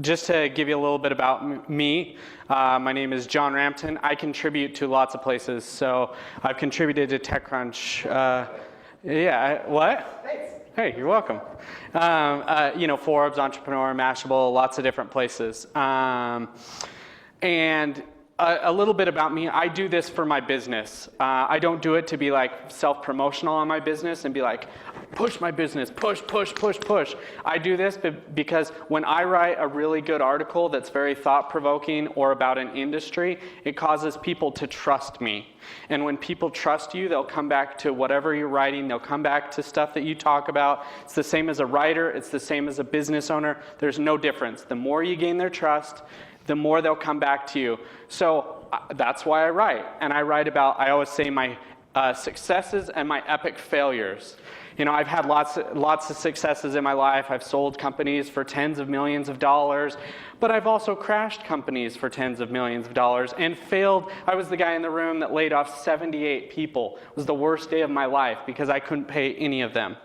just to give you a little bit about me, my name is John Rampton. I contribute to lots of places. So I've contributed to TechCrunch. What? Thanks. Hey, you're welcome. Forbes, Entrepreneur, Mashable, lots of different places. And a little bit about me, I do this for my business. I don't do it to be like self-promotional on my business and be like, push my business, push. I do this because when I write a really good article that's very thought-provoking or about an industry, it causes people to trust me. And when people trust you, they'll come back to whatever you're writing, they'll come back to stuff that you talk about. It's the same as a writer, it's the same as a business owner. There's no difference. The more you gain their trust, the more they'll come back to you. So that's why I write. And I write about, I always say, my successes and my epic failures. You know, I've had lots of successes in my life. I've sold companies for tens of millions of dollars, but I've also crashed companies for tens of millions of dollars and failed. I was the guy in the room that laid off 78 people. It was the worst day of my life because I couldn't pay any of them.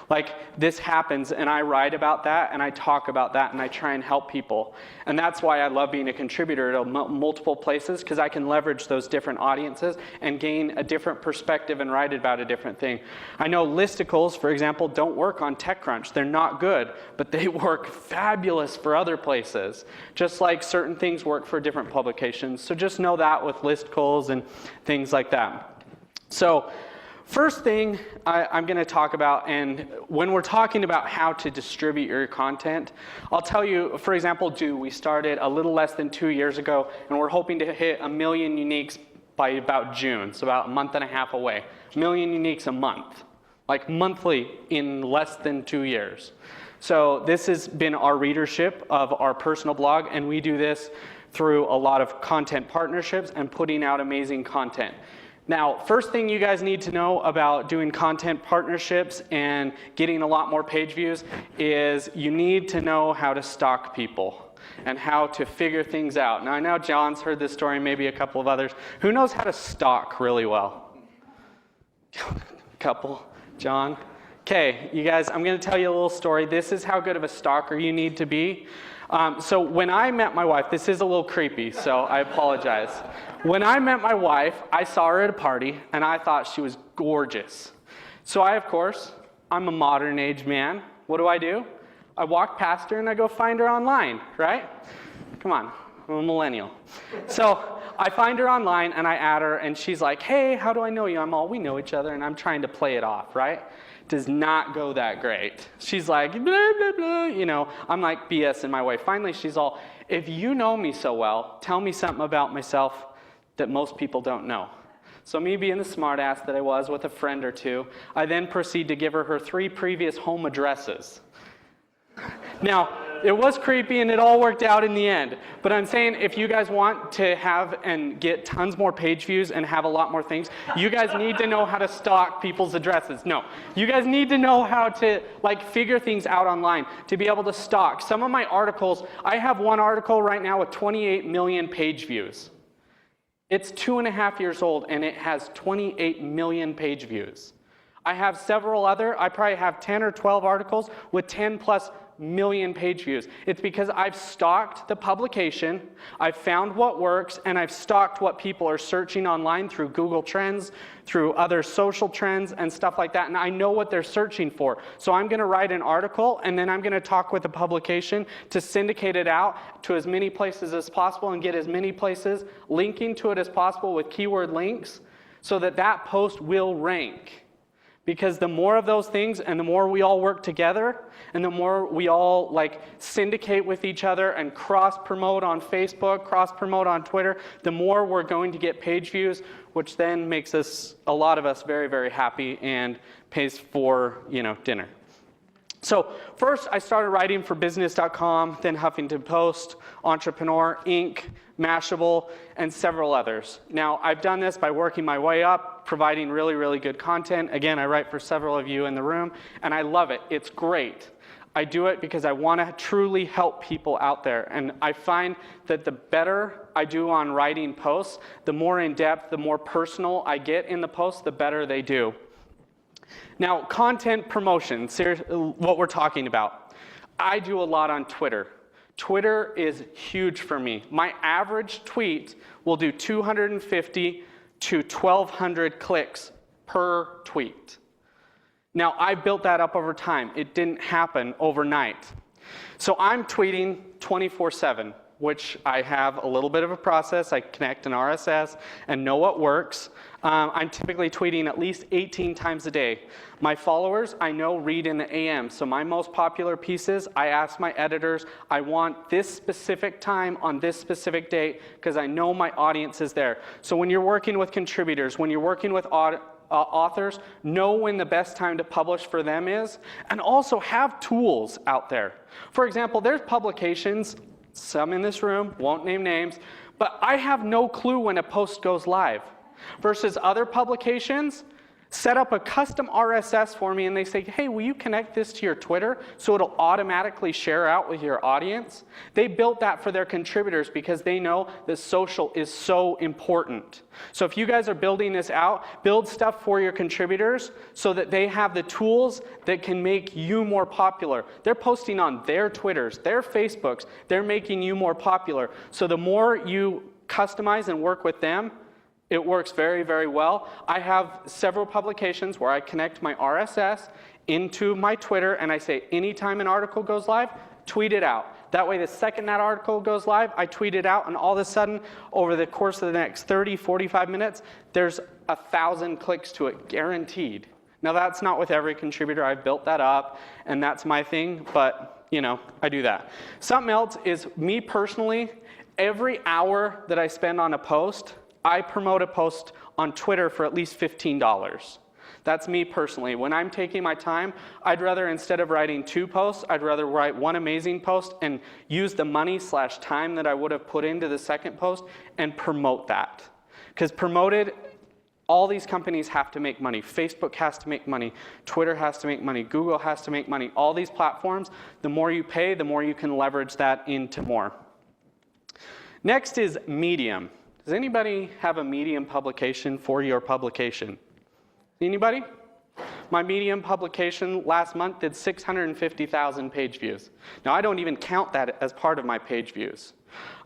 Like, this happens, and I write about that, and I talk about that, and I try and help people. And that's why I love being a contributor to multiple places, because I can leverage those different audiences and gain a different perspective and write about a different thing. I know listicles, for example, don't work on TechCrunch. They're not good, but they work fabulous for other places, just like certain things work for different publications. So just know that with listicles and things like that. So, first thing I'm going to talk about, and when we're talking about how to distribute your content, I'll tell you, for example, we started a little less than 2 years ago, and we're hoping to hit 1 million uniques by about June, so about a month and a half away. 1 million uniques a month, like monthly in less than 2 years. So this has been our readership of our personal blog, and we do this through a lot of content partnerships and putting out amazing content. Now, first thing you guys need to know about doing content partnerships and getting a lot more page views is you need to know how to stalk people and how to figure things out. Now, I know John's heard this story, maybe a couple of others. Who knows how to stalk really well? Couple, John. Okay, you guys, I'm going to tell you a little story. This is how good of a stalker you need to be. So when I met my wife, this is a little creepy, so I apologize. When I met my wife, I saw her at a party, and I thought she was gorgeous. So I'm a modern age man. What do? I walk past her, and I go find her online, right? Come on, I'm a millennial. So I find her online, and I add her, and she's like, hey, how do I know you? We know each other, and I'm trying to play it off, right? Does not go that great. She's like, blah, blah, blah, you know. I'm like BS in my way. Finally, she's all, if you know me so well, tell me something about myself that most people don't know. So me being the smartass that I was with a friend or two, I then proceed to give her 3 previous home addresses. Now, it was creepy and it all worked out in the end. But I'm saying if you guys want to have and get tons more page views and have a lot more things, you guys need to know how to stalk people's addresses. No, you guys need to know how to figure things out online to be able to stalk. Some of my articles, I have one article right now with 28 million page views. It's 2.5 years old and it has 28 million page views. I have several other, I probably have 10 or 12 articles with 10 plus million page views. It's because I've stalked the publication, I've found what works, and I've stalked what people are searching online through Google Trends, through other social trends and stuff like that, and I know what they're searching for. So I'm going to write an article, and then I'm going to talk with the publication to syndicate it out to as many places as possible and get as many places linking to it as possible with keyword links so that that post will rank. Because the more of those things and the more we all work together and the more we all syndicate with each other and cross-promote on Facebook, cross-promote on Twitter, the more we're going to get page views, which then makes a lot of us very, very happy and pays for, dinner. So first I started writing for business.com, then Huffington Post, Entrepreneur, Inc., Mashable, and several others. Now, I've done this by working my way up, providing really, really good content. Again, I write for several of you in the room, and I love it. It's great. I do it because I want to truly help people out there. And I find that the better I do on writing posts, the more in-depth, the more personal I get in the posts, the better they do. Now, content promotion, seriously, what we're talking about. I do a lot on Twitter. Twitter is huge for me. My average tweet will do 250 to 1,200 clicks per tweet. Now, I built that up over time. It didn't happen overnight. So I'm tweeting 24/7, which I have a little bit of a process. I connect an RSS and know what works. I'm typically tweeting at least 18 times a day. My followers, I know, read in the AM. So my most popular pieces, I ask my editors, I want this specific time on this specific date because I know my audience is there. So when you're working with contributors, when you're working with authors, know when the best time to publish for them is, and also have tools out there. For example, there's publications, some in this room, won't name names, but I have no clue when a post goes live. Versus other publications, set up a custom RSS for me and they say, hey, will you connect this to your Twitter so it'll automatically share out with your audience? They built that for their contributors because they know that social is so important. So if you guys are building this out, build stuff for your contributors so that they have the tools that can make you more popular. They're posting on their Twitters, their Facebooks, they're making you more popular. So the more you customize and work with them, it works very, very well. I have several publications where I connect my RSS into my Twitter and I say, anytime an article goes live, tweet it out. That way, the second that article goes live, I tweet it out, and all of a sudden, over the course of the next 30, 45 minutes, there's 1,000 clicks to it, guaranteed. Now, that's not with every contributor. I've built that up, and that's my thing, but, you know, I do that. Something else is, me personally, every hour that I spend on a post, I promote a post on Twitter for at least $15. That's me personally. When I'm taking my time, I'd rather, instead of writing 2 posts, I'd rather write 1 amazing post and use the money/time that I would have put into the second post and promote that. Because promoted, all these companies have to make money. Facebook has to make money. Twitter has to make money. Google has to make money. All these platforms, the more you pay, the more you can leverage that into more. Next is Medium. Does anybody have a Medium publication for your publication? Anybody? My Medium publication last month did 650,000 page views. Now, I don't even count that as part of my page views.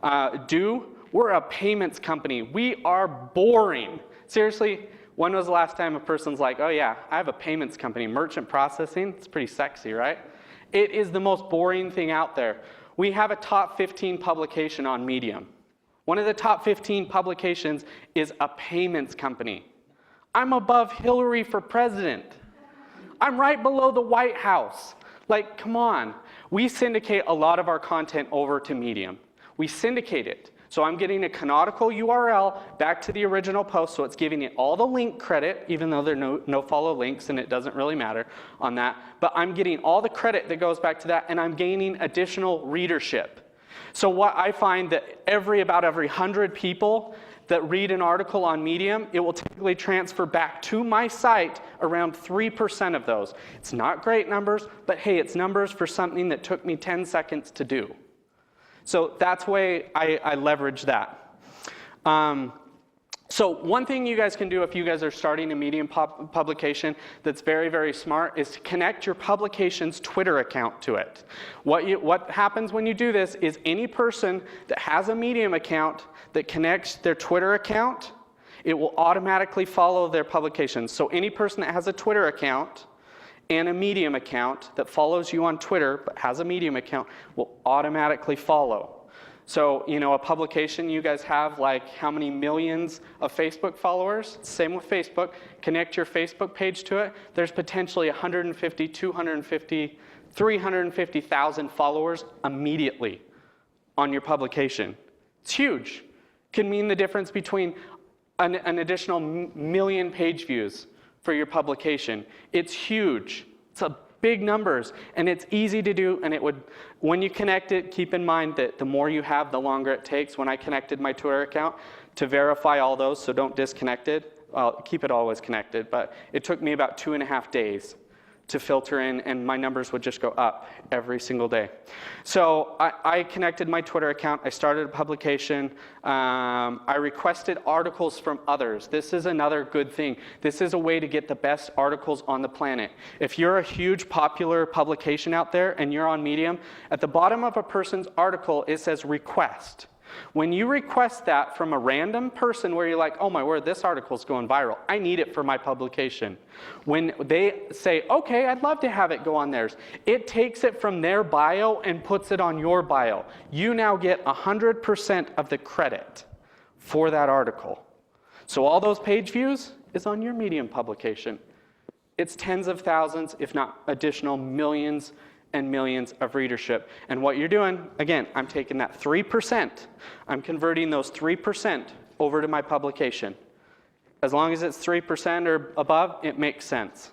We're a payments company. We are boring. Seriously, when was the last time a person's like, oh yeah, I have a payments company, merchant processing? It's pretty sexy, right? It is the most boring thing out there. We have a top 15 publication on Medium. One of the top 15 publications is a payments company. I'm above Hillary for president. I'm right below the White House. Like, come on. We syndicate a lot of our content over to Medium. We syndicate it. So I'm getting a canonical URL back to the original post, so it's giving it all the link credit, even though there are no follow links and it doesn't really matter on that. But I'm getting all the credit that goes back to that, and I'm gaining additional readership. So what I find that about every 100 people that read an article on Medium, it will typically transfer back to my site around 3% of those. It's not great numbers, but hey, it's numbers for something that took me 10 seconds to do. So that's why I leverage that. So one thing you guys can do if you guys are starting a Medium publication that's very, very smart is to connect your publication's Twitter account to it. What happens when you do this is any person that has a Medium account that connects their Twitter account, it will automatically follow their publications. So any person that has a Twitter account and a Medium account that follows you on Twitter but has a Medium account will automatically follow. So, you know, a publication, you guys have like how many millions of Facebook followers? Same with Facebook. Connect your Facebook page to it. There's potentially 150, 250, 350,000 followers immediately on your publication. It's huge. Can mean the difference between an additional million page views for your publication. It's huge. It's a big numbers, and it's easy to do, and when you connect it, keep in mind that the more you have, the longer it takes. When I connected my Twitter account to verify all those, so don't disconnect it, well, keep it always connected, but it took me about 2.5 days to filter in, and my numbers would just go up every single day. So I connected my Twitter account. I started a publication. I requested articles from others. This is another good thing. This is a way to get the best articles on the planet. If you're a huge popular publication out there and you're on Medium, at the bottom of a person's article, it says request. When you request that from a random person where you're like, oh my word, this article's going viral, I need it for my publication. When they say, okay, I'd love to have it go on theirs, it takes it from their bio and puts it on your bio. You now get 100% of the credit for that article. So all those page views is on your Medium publication. It's tens of thousands, if not additional millions and millions of readership. And what you're doing, again, I'm taking that 3%, I'm converting those 3% over to my publication. As long as it's 3% or above, it makes sense.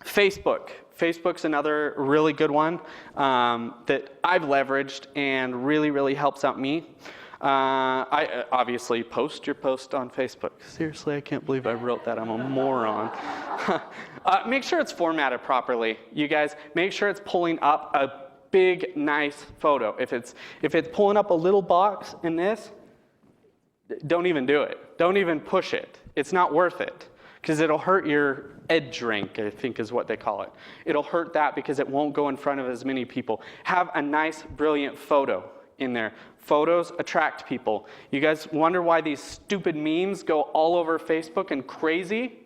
Facebook's another really good one that I've leveraged and really, really helps out me. I obviously post your post on Facebook. Seriously, I can't believe I wrote that. I'm a moron. Make sure it's formatted properly. You guys, make sure it's pulling up a big, nice photo. If it's pulling up a little box in this, don't even do it. Don't even push it. It's not worth it because it'll hurt your edge rank, I think is what they call it. It'll hurt that because it won't go in front of as many people. Have a nice, brilliant photo in there. Photos attract people. You guys wonder why these stupid memes go all over Facebook and crazy?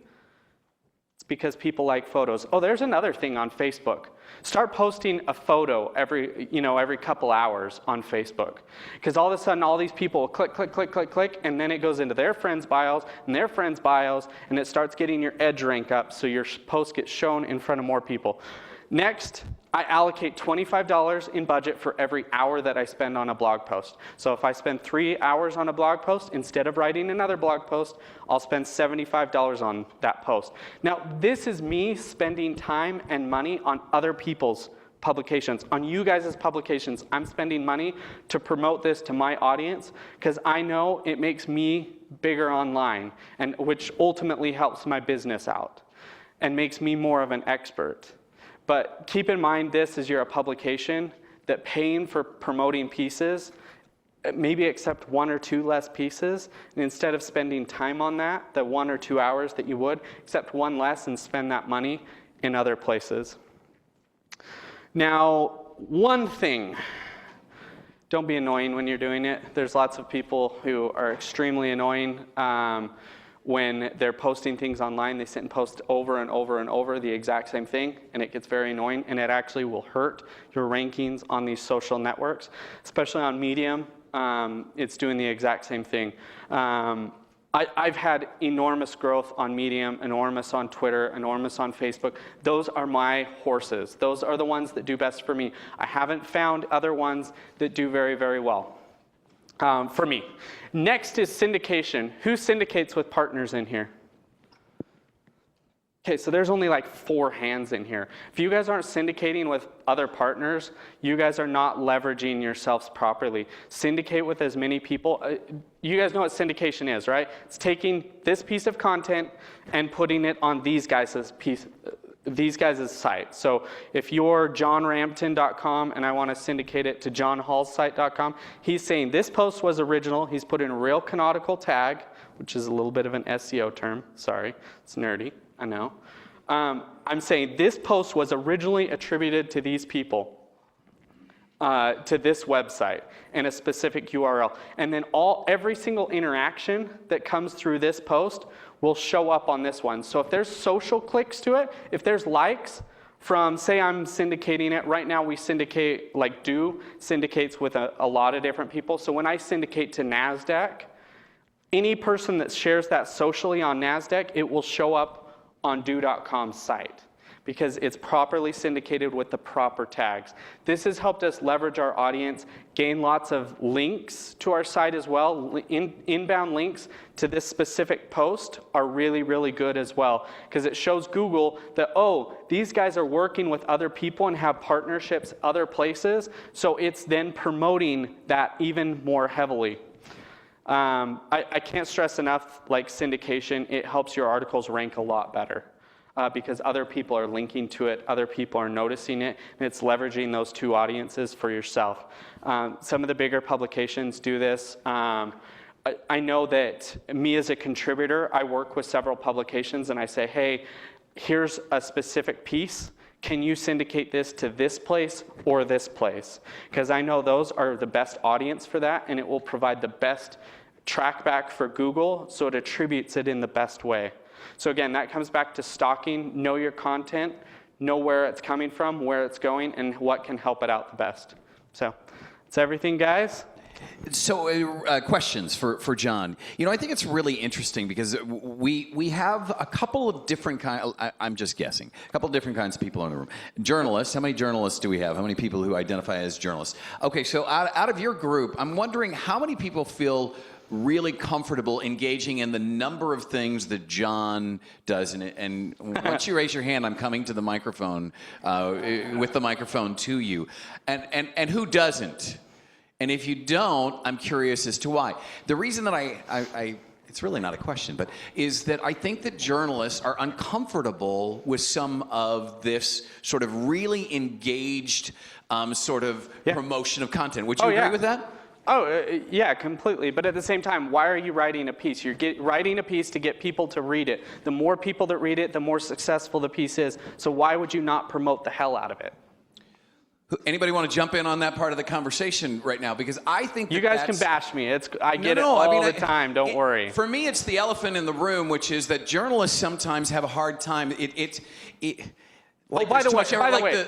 It's because people like photos. Oh, there's another thing on Facebook. Start posting a photo every couple hours on Facebook. Because all of a sudden, all these people will click, click, click, click, click, and then it goes into their friends' bios and their friends' bios, and it starts getting your edge rank up so your post gets shown in front of more people. Next, I allocate $25 in budget for every hour that I spend on a blog post. So if I spend 3 hours on a blog post, instead of writing another blog post, I'll spend $75 on that post. Now, this is me spending time and money on other people's publications, on you guys' publications. I'm spending money to promote this to my audience because I know it makes me bigger online, and which ultimately helps my business out and makes me more of an expert. But keep in mind, this is a publication that paying for promoting pieces, maybe accept 1 or 2 less pieces, and instead of spending time on that, the 1 or 2 hours that you would, accept 1 less and spend that money in other places. Now, one thing, don't be annoying when you're doing it. There's lots of people who are extremely annoying. When they're posting things online, they sit and post over and over and over the exact same thing, and it gets very annoying, and it actually will hurt your rankings on these social networks, especially on Medium. It's doing the exact same thing. I've had enormous growth on Medium, enormous on Twitter, enormous on Facebook. Those are my horses. Those are the ones that do best for me. I haven't found other ones that do very, very well. For me. Next is syndication. Who syndicates with partners in here? Okay, so there's only like 4 hands in here. If you guys aren't syndicating with other partners, you guys are not leveraging yourselves properly. Syndicate with as many people. You guys know what syndication is, right? It's taking this piece of content and putting it on these guys' site. So if you're johnrampton.com and I want to syndicate it to johnhallsite.com, he's saying this post was original. He's put in a real canonical tag, which is a little bit of an SEO term. Sorry, it's nerdy, I know. I'm saying this post was originally attributed to these people, to this website and a specific URL. And then every single interaction that comes through this post will show up on this one. So if there's social clicks to it, if there's likes from, say I'm syndicating it, right now we syndicate, like Do syndicates with a lot of different people. So when I syndicate to NASDAQ, any person that shares that socially on NASDAQ, it will show up on Do.com's site, because it's properly syndicated with the proper tags. This has helped us leverage our audience, gain lots of links to our site as well. Inbound links to this specific post are really, really good as well, because it shows Google that, oh, these guys are working with other people and have partnerships other places, so it's then promoting that even more heavily. I can't stress enough, like syndication, it helps your articles rank a lot better. because other people are linking to it, other people are noticing it, and it's leveraging those two audiences for yourself. Some of the bigger publications do this. I know that me as a contributor, I work with several publications and I say, hey, here's a specific piece. Can you syndicate this to this place or this place? Because I know those are the best audience for that, and it will provide the best trackback for Google, so it attributes it in the best way. So again, that comes back to stalking. Know your content, know where it's coming from, where it's going, and what can help it out the best. So that's everything, guys. So questions for John. You know, I think it's really interesting because we have a couple of different kinds, I'm just guessing, a couple of different kinds of people in the room. Journalists, how many journalists do we have? How many people who identify as journalists? Okay, so out of your group, I'm wondering how many people feel really comfortable engaging in the number of things that John does. And once you raise your hand, I'm coming to the microphone, with the microphone to you. And who doesn't? And if you don't, I'm curious as to why. The reason that I it's really not a question, but is that I think that journalists are uncomfortable with some of this sort of really engaged promotion of content. Would you agree with that? Yeah, completely. But at the same time, why are you writing a piece? You're writing a piece to get people to read it. The more people that read it, the more successful the piece is. So why would you not promote the hell out of it? Anybody want to jump in on that part of the conversation right now? Because I think that you guys can bash me. I get it all the time. Don't worry. For me, it's the elephant in the room, which is that journalists sometimes have a hard time. By the way,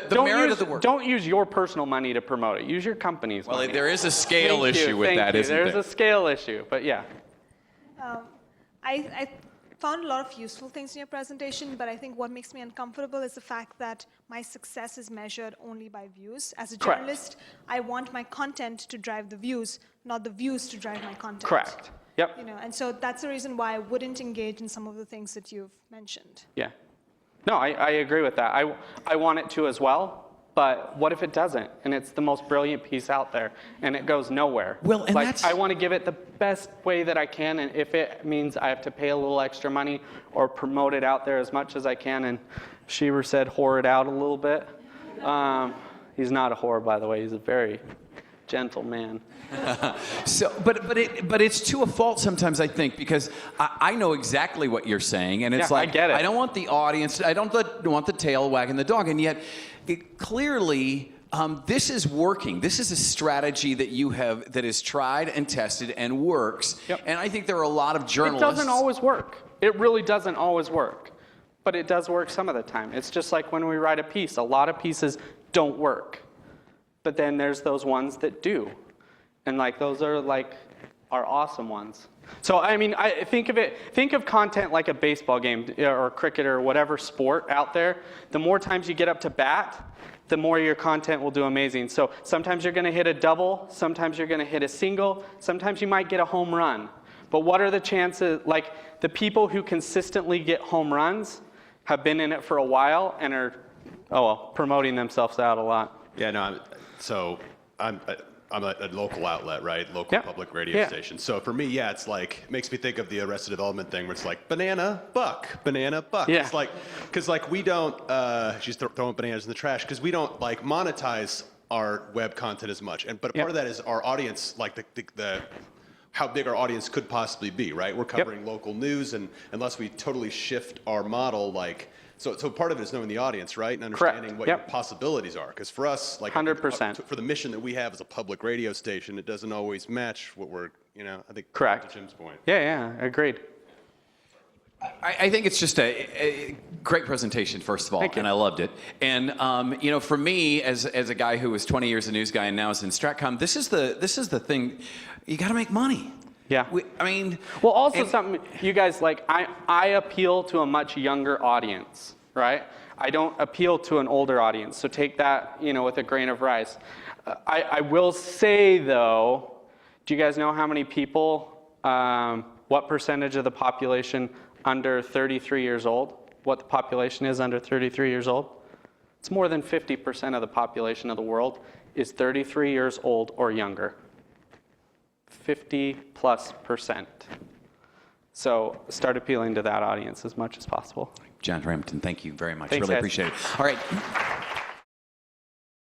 don't use your personal money to promote it. Use your company's money. Well, there is a scale issue with that, isn't there? There's a scale issue, but yeah. I found a lot of useful things in your presentation, but I think what makes me uncomfortable is the fact that my success is measured only by views. As a journalist, I want my content to drive the views, not the views to drive my content. Correct. Yep. You know, and so that's the reason why I wouldn't engage in some of the things that you've mentioned. Yeah. No, I agree with that. I want it to as well. But what if it doesn't, and it's the most brilliant piece out there, and it goes nowhere? Well, and I want to give it the best way that I can, and if it means I have to pay a little extra money or promote it out there as much as I can, and Sheaver said whore it out a little bit. He's not a whore, by the way. He's a very gentle man. But it's to a fault sometimes, I think, because I know exactly what you're saying, and it's like I get it. I don't want the audience, I don't want the tail wagging the dog, and yet clearly this is working. This is a strategy that you have that is tried and tested and works. Yep. And I think there are a lot of journalists. It doesn't always work. It really doesn't always work, but it does work some of the time. It's just like when we write a piece. A lot of pieces don't work, but then there's those ones that do. And those are our awesome ones. So I mean, think of content like a baseball game or cricket or whatever sport out there. The more times you get up to bat, the more your content will do amazing. So sometimes you're going to hit a double, sometimes you're going to hit a single, sometimes you might get a home run. But what are the chances? The people who consistently get home runs have been in it for a while and are promoting themselves out a lot. Yeah, no. I'm a local outlet, right? Local public radio station. So for me, it's it makes me think of the Arrested Development thing where it's banana, buck. Yeah. It's because we don't, she's throwing bananas in the trash, because we don't monetize our web content as much. But part of that is our audience, the how big our audience could possibly be, right? We're covering local news, and unless we totally shift our model, So part of it is knowing the audience, right? And understanding what your possibilities are. Because for us, 100%. For the mission that we have as a public radio station, it doesn't always match what we're, I think, correct. To Jim's point. Yeah, agreed. I think it's just a great presentation, first of all, and I loved it. And for me, as a guy who was 20 years a news guy and now is in Stratcom, this is the thing. You got to make money. Yeah. Something you guys I appeal to a much younger audience, right? I don't appeal to an older audience. So take that, with a grain of rice. I will say though, do you guys know how many people, what percentage of the population under 33 years old? What the population is under 33 years old? It's more than 50% of the population of the world is 33 years old or younger. 50+%. So start appealing to that audience as much as possible. John Rampton, thank you very much. Thanks, really guys. appreciate it. All right.